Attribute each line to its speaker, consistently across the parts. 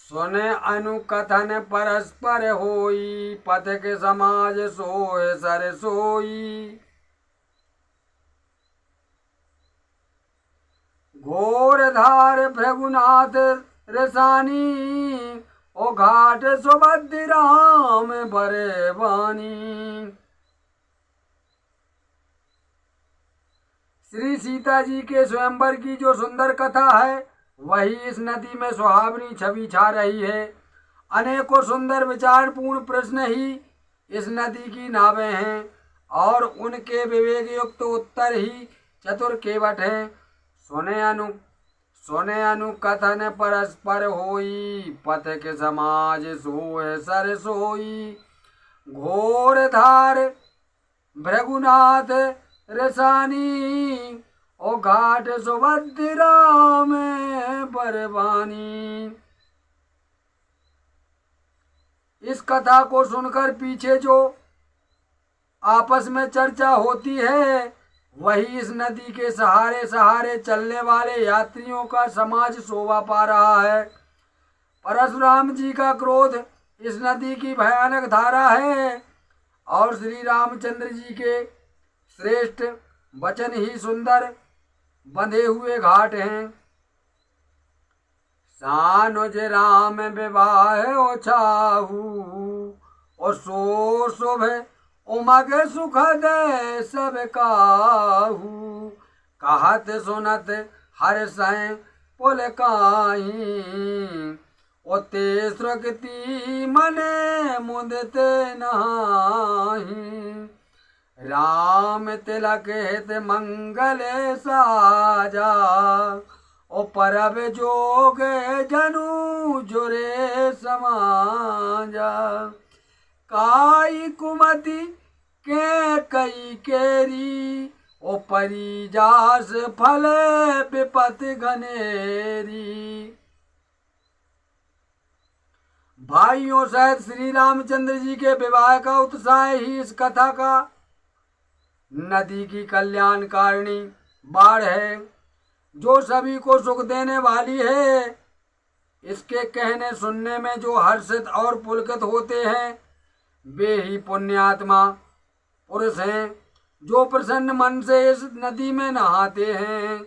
Speaker 1: सुने अनुकथन परस्पर होई, पथ के समाज सोए सर सोई। घोर धार भृगुनाथ रसानी, ओ घाट सुभद्र राम बरे बानी। श्री सीता जी के स्वयंवर की जो सुंदर कथा है वही इस नदी में सुहावनी छवि छा रही है। अनेकों सुंदर विचारपूर्ण प्रश्न ही इस नदी की नावें हैं और उनके विवेक युक्त उत्तर ही चतुर केवट हैं। सुने अनुकथन परस्पर होई, पथ के समाज सोए सर सोई। घोर धार भृगुनाथ रसानी, ओ घाट सुभद्र राम बरबानी। इस कथा को सुनकर पीछे जो आपस में चर्चा होती है वही इस नदी के सहारे सहारे चलने वाले यात्रियों का समाज शोभा पा रहा है। परशुराम जी का क्रोध इस नदी की भयानक धारा है और श्री रामचंद्र जी के श्रेष्ठ वचन ही सुंदर बंधे हुए घाट हैं। सानुज राम विवाह ओछाहू, और सो शुभ उमग सुखद सब काहू। कहत सुनत हर सै पुल काही, ओते स्रगति मने मुदते नाही। राम तिलक हित मंगल साजा, ओ परब जोग जनु जुरे समाजा। काई कुमति के कई केरी, ओ परिजास फल विपत घनेरी। भाइयों सहित श्री रामचंद्र जी के विवाह का उत्साह ही इस कथा का नदी की कल्याणकारिणी बाढ़ है जो सभी को सुख देने वाली है। इसके कहने सुनने में जो हर्षित और पुलकित होते हैं वे ही पुण्यात्मा पुरुष हैं जो प्रसन्न मन से इस नदी में नहाते हैं।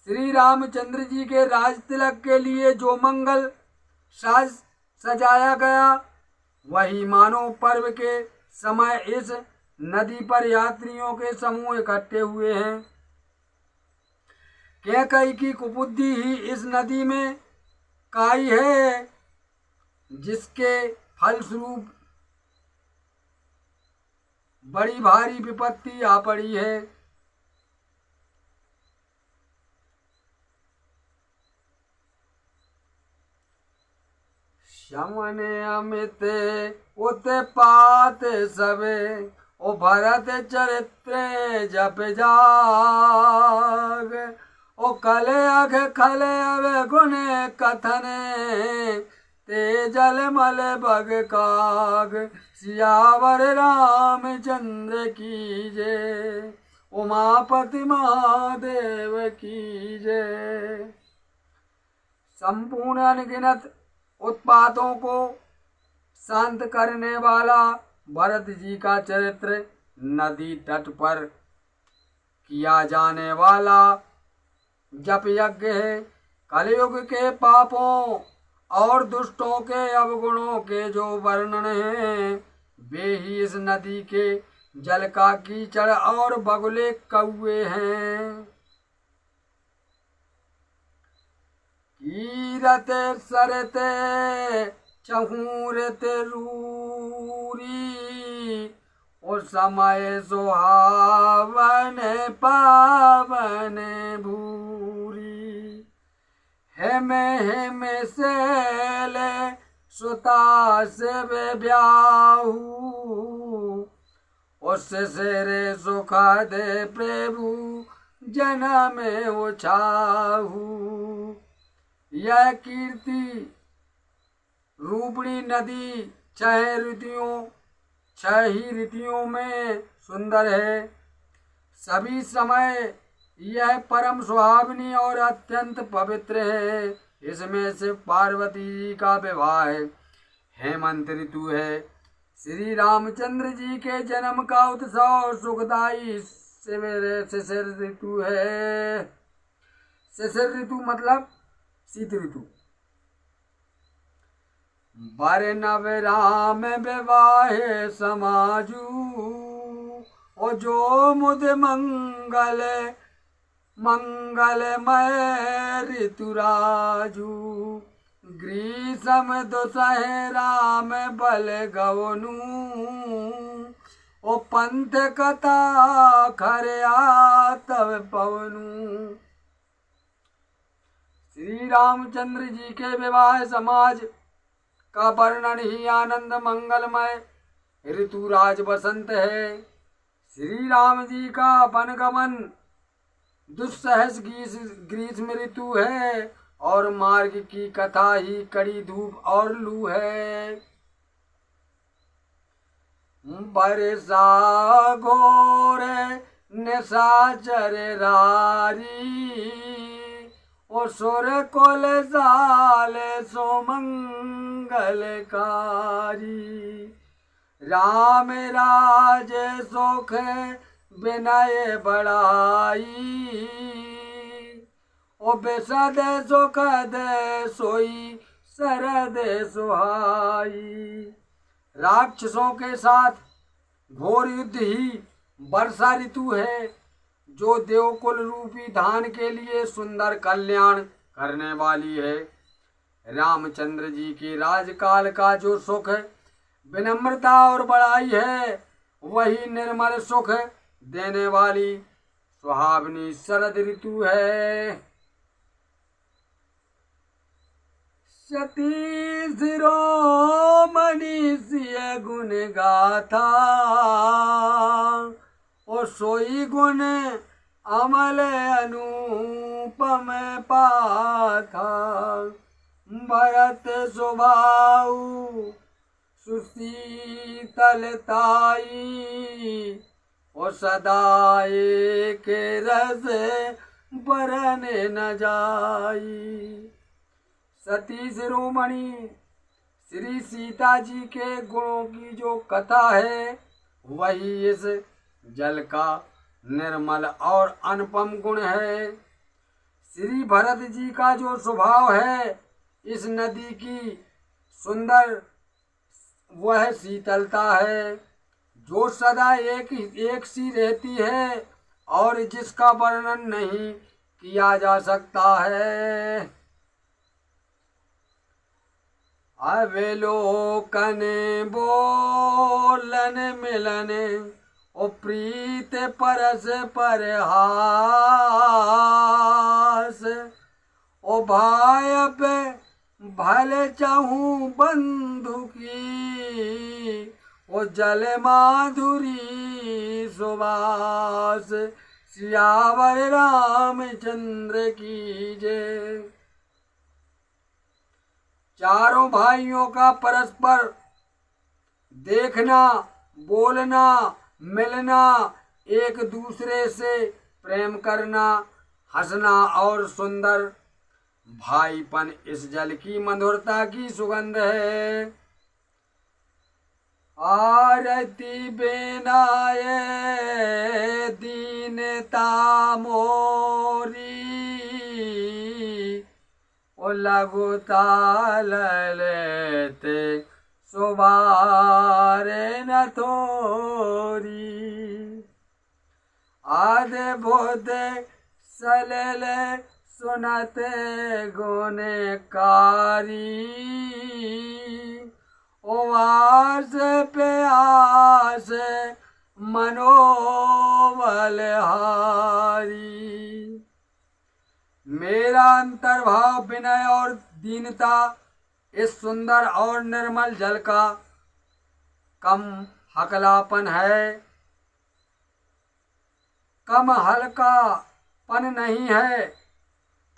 Speaker 1: श्री रामचंद्र जी के राज तिलक के लिए जो मंगल साज सजाया गया वही मानो पर्व के समय इस नदी पर यात्रियों के समूह इकट्ठे हुए हैं। कैकई की कुबुद्धि ही इस नदी में काई है जिसके फलस्वरूप बड़ी भारी विपत्ति आ पड़ी है। शमन अमित उत पात सबे, ओ भरत चरित्र जप जाग। ओ कले अघ खले अव गुण कथन, ते जल मल बग काग। सियावर रामचंद्र की जय, उमापति महादेव की जय। संपूर्ण अनगिनत उत्पातों को शांत करने वाला भरत जी का चरित्र, नदी तट पर किया जाने वाला जप यज्ञ है। कलयुग के पापों और दुष्टों के अवगुणों के जो वर्णन हैं वे ही इस नदी के जल का कीचड़ और बगुले कौए हैं। कीरत सरते चहूरत रूरी, और समय सुहावन पावन भूरी। हेम हेम सेल सुता से ब्याहू, उस सिरे सुख दे प्रभु जन्म उछाहू। यह कीर्ति रूपणी नदी छह ही ऋतुओं में सुंदर है। सभी समय यह परम सुहावनी और अत्यंत पवित्र है। इसमें से पार्वती जी का विवाह है। हेमंत ऋतु है। श्री रामचंद्र जी के जन्म का उत्सव सुखदाई शिशिर ऋतु है। शिशिर ऋतु मतलब शीत ऋतु। बर नव राम विवाहे समाजू, ओ जो मुद मंगल मंगलमय ऋतुराजू। ग्रीष्म दुसहे राम बल गवनु, ओ पंथ कथा खरया तव पवनु। श्री रामचंद्र जी के विवाह समाज का वर्णन ही आनंद मंगलमय ऋतुराज बसंत है। श्री राम जी का वनगमन दुस्सहस ग्रीष्म ऋतु है और मार्ग की कथा ही कड़ी धूप और लू है। बरसा घोर निशाचर रारी, ओ सुर कोल साल सोमंगलकारी। राम राज सुख विनय बड़ाई, ओ बेसद सुखद सोई सरद सुहाई। राक्षसों के साथ घोर युद्ध ही वर्षा ऋतु है, जो देवकुल रूपी धान के लिए सुंदर कल्याण करने वाली है। रामचंद्र जी के राजकाल का जो सुख विनम्रता और बड़ाई है, वही निर्मल सुख देने वाली सुहावनी शरद ऋतु है। सती शिरोमणि सिय गुण गाथा, ओ सोई गुण अमल अनुपम पाथा। भरत स्वभाव सुशीतलताई, ओ सदा एक रस बरन न जाई। सती शिरोमणि श्री सीता जी के गुणों की जो कथा है, वही इस जल का निर्मल और अनुपम गुण है। श्री भरत जी का जो स्वभाव है, इस नदी की सुंदर वह शीतलता है, जो सदा एक सी रहती है और जिसका वर्णन नहीं किया जा सकता है। अवलोकन बोलन मिलन, ओ प्रीत परस परहास। ओ भाय पे भले चाहूं बंधु की, ओ जल माधुरी सुबास। सियावर रामचंद्र की जय। चारों भाइयों का परस्पर देखना, बोलना, मिलना, एक दूसरे से प्रेम करना, हंसना और सुंदर भाईपन इस जल की मधुरता की सुगंध है। आरती बेनाए दीनता मोरी, ओ लघु ताल लेते सुबारे न थोरी। आधे बोधे सलल सुनते गुणकारी, ओ आस पे आस मनोबल हारी। मेरा अंतर्भाव विनय और दीनता इस सुंदर और निर्मल जल का कम हकलापन है, कम हल्कापन नहीं है,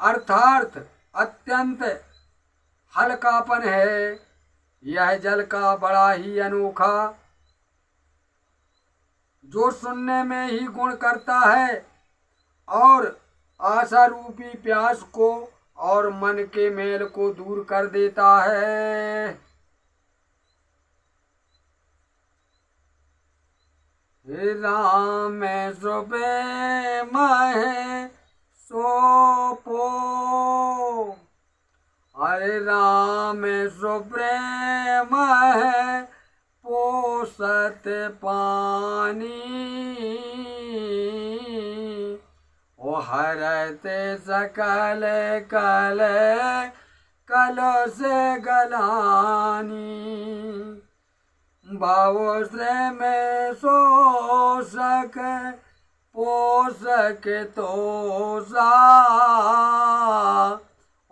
Speaker 1: अर्थात अत्यंत हल्कापन है। यह जल का बड़ा ही अनोखा, जो सुनने में ही गुण करता है और आशा रूपी प्यास को और मन के मेल को दूर कर देता है। हे राम में सो प्रेम है सो पो, हरे राम सो प्रेम है पोसत पानी, ओ हरते सकल कल कलो से गलानी, भावो से में सो सक पोसक तो सा,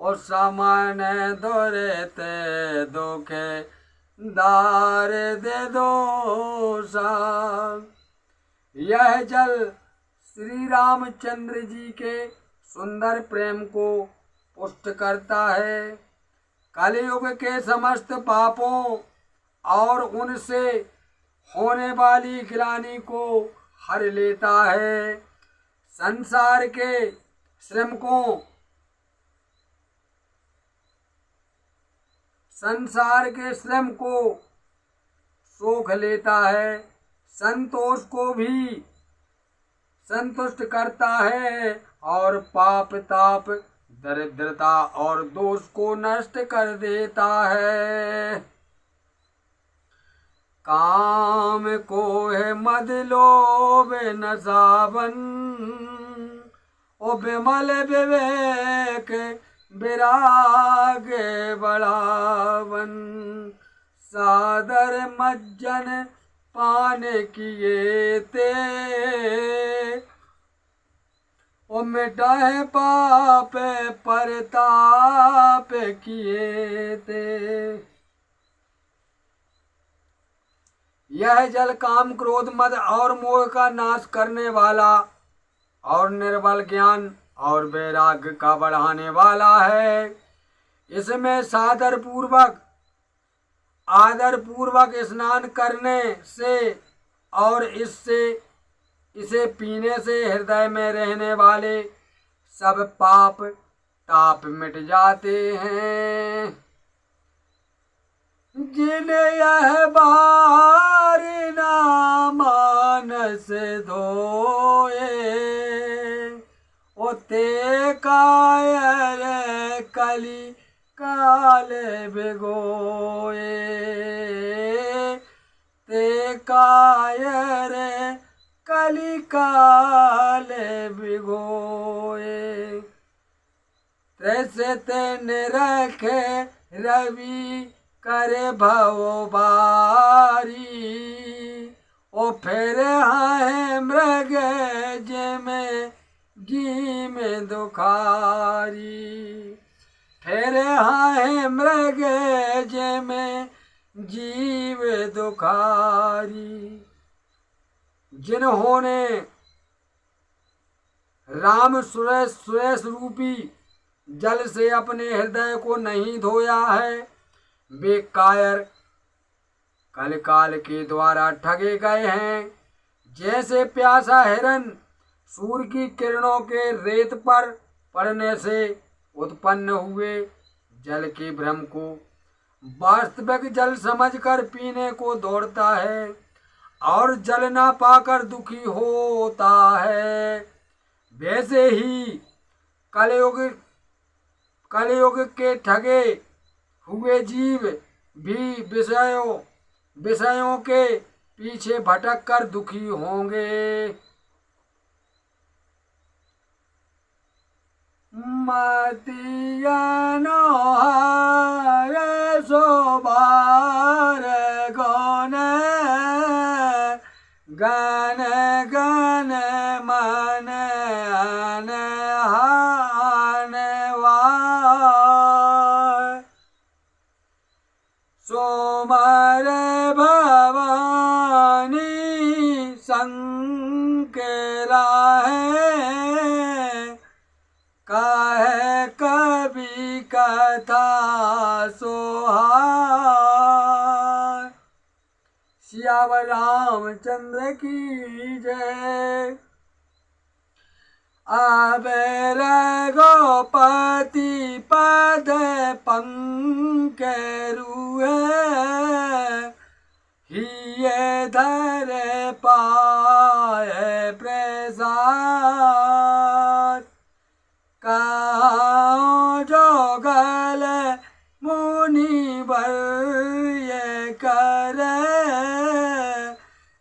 Speaker 1: और समान दोरेते दुखे दार दे दोसा। यह जल श्री रामचंद्र जी के सुंदर प्रेम को पुष्ट करता है, कलयुग के समस्त पापों और उनसे होने वाली गिलानी को हर लेता है, संसार के श्रम को सोख लेता है, संतोष को भी संतुष्ट करता है और पाप ताप दरिद्रता और दोष को नष्ट कर देता है। काम को है मद लोभ नसावन, ओ विमल विवेक विराग बढ़ावन, सादर मज्जन पान किए ते, ओ मिटाए पाप परताप किए ते। यह जल काम क्रोध मद और मोह का नाश करने वाला और निर्बल ज्ञान और वैराग्य का बढ़ाने वाला है। इसमें आदर पूर्वक स्नान करने से और इसे पीने से हृदय में रहने वाले सब पाप ताप मिट जाते हैं। जिन्हें यह बार ना मानस धोए, ओते कायर कली काल भिगोए, ते कायर कली काल भिगोए, तैसे ते निरखे रवि करे भव बारी, ओ फिर हाय मृग में जी में दुखारी, फिर हाय मृग में जीव दुखारी। जिन्होंने राम सुरेश रूपी जल से अपने हृदय को नहीं धोया है, वे कायर कलकाल के द्वारा ठगे गए हैं। जैसे प्यासा हिरन सूर्य की किरणों के रेत पर पड़ने से उत्पन्न हुए जल के भ्रम को वास्तविक जल समझकर पीने को दौड़ता है और जल ना पाकर दुखी होता है, वैसे ही कलयुग के ठगे हुए जीव भी विषयों के पीछे भटक कर दुखी होंगे। मतियनो हरे सोबार गौन गन गन मन अन हानवार, सोमर भवानी संकरा है, काहे कभी कथा सोहार। सियावर रामचंद्र की जय। अब रघुपति पद पंकरुहे हिये धर पाए प्रसाद कहाँ जोगल मुनिवर ये करे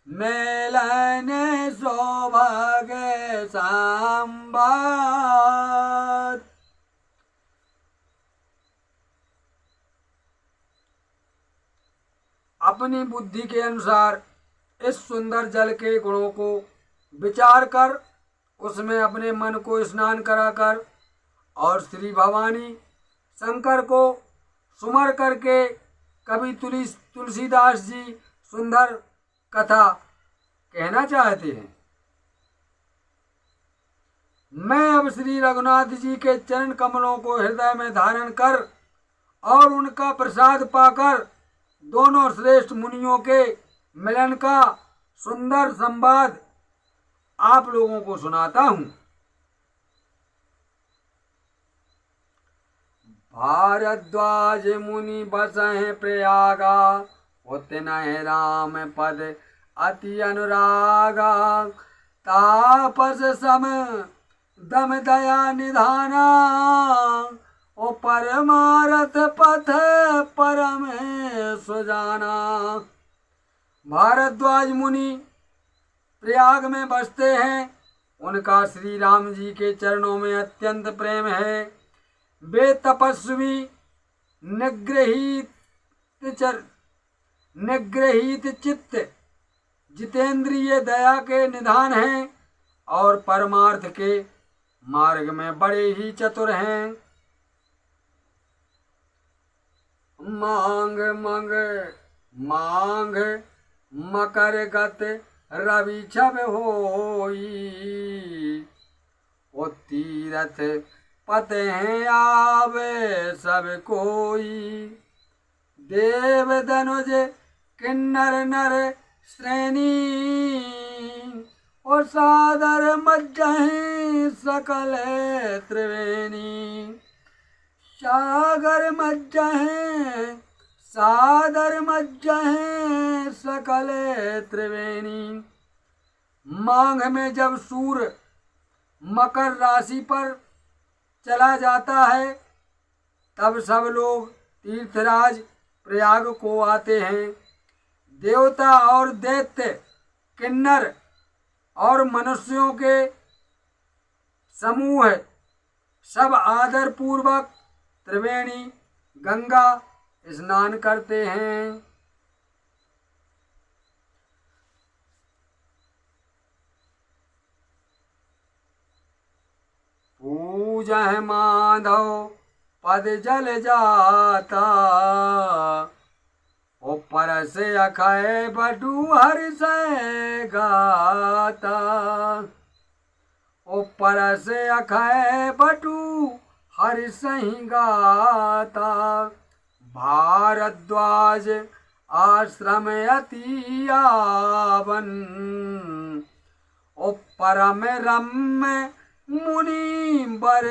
Speaker 1: मेलन सौभाग्य संवाद। अपनी बुद्धि के अनुसार इस सुंदर जल के गुणों को विचार कर उसमें अपने मन को स्नान कराकर और श्री भवानी शंकर को सुमर करके कवि तुलसीदास जी सुंदर कथा कहना चाहते हैं। मैं अब श्री रघुनाथ जी के चरण कमलों को हृदय में धारण कर और उनका प्रसाद पाकर दोनों श्रेष्ठ मुनियों के मिलन का सुंदर संवाद आप लोगों को सुनाता हूं। भारद्वाज मुनि बसहि प्रयागा होते नहे राम पद अति अनुरागा तापस सम दम दया निधाना ओ परमारथ पथ परम सुजाना। भारद्वाज मुनि प्रयाग में बसते हैं। उनका श्री राम जी के चरणों में अत्यंत प्रेम है। वे तपस्वी निग्रहित चित्त जितेंद्रिय दया के निधान हैं और परमार्थ के मार्ग में बड़े ही चतुर हैं। मांग मंग मांग मकर गत रवि छब होई ओ तीरथ पते हैं आवे सब कोई। देव धनुज किन्नर नर श्रेणी और सादर मज्जहि सकल त्रिवेणी। सागर मज्जहि सादर मज्जहि सकल त्रिवेणी। माघ में जब सूर्य मकर राशि पर चला जाता है तब सब लोग तीर्थराज प्रयाग को आते हैं। देवता और दैत्य किन्नर और मनुष्यों के समूह सब आदर पूर्वक त्रिवेणी गंगा स्नान करते हैं। पूजा है माधव पद जल जाता ओ पर से अखय बटू हर से गाता। ओ पर से अखय बटू हर सही गाता। भारद्वाज आश्रम अति आवन ओ परम रम्य मुनि बर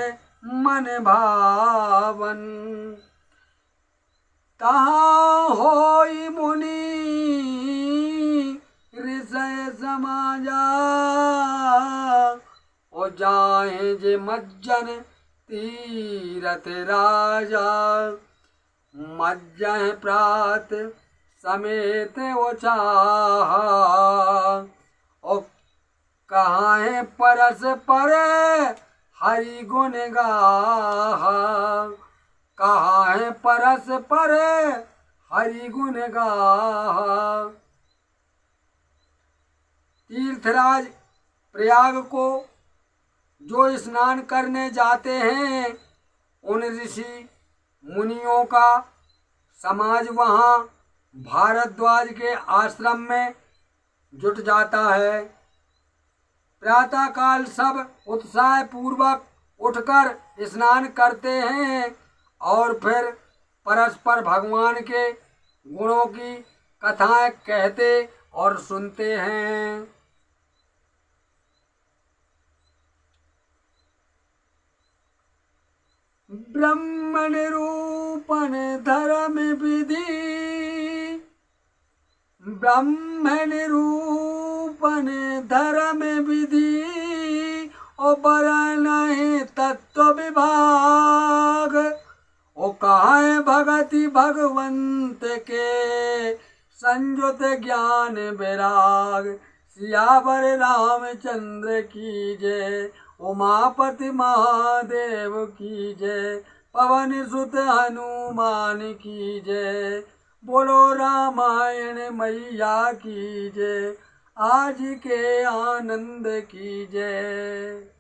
Speaker 1: मन भावन। तहाँ होई मुनि ऋषय समाजा ओ जाहे जे मज्जन तीरथ राजा। मज्जह प्रात समेत ओ चाहा ओ कहाँ है परस पर हरि गुण गाहा। कहाँ है परस पर हरि गुण गाहा। तीर्थराज प्रयाग को जो स्नान करने जाते हैं उन ऋषि मुनियों का समाज वहाँ भारद्वाज के आश्रम में जुट जाता है। प्रातः काल सब उत्साह पूर्वक उठकर स्नान करते हैं और फिर परस्पर भगवान के गुणों की कथाएं कहते और सुनते हैं। ब्रह्म निरूपण धर्म विधि, ब्रह्म निरूपण धर्म विधि, ओ नहीं तत्व विभाग, ओ कहाँ भगति भगवंत के संयुत ज्ञान विराग। सियावर रामचंद्र की जय, उमापति महादेव की जय, पवन सुत हनुमान की जय, बोलो रामायण मैया की जय, आज के आनंद की जय।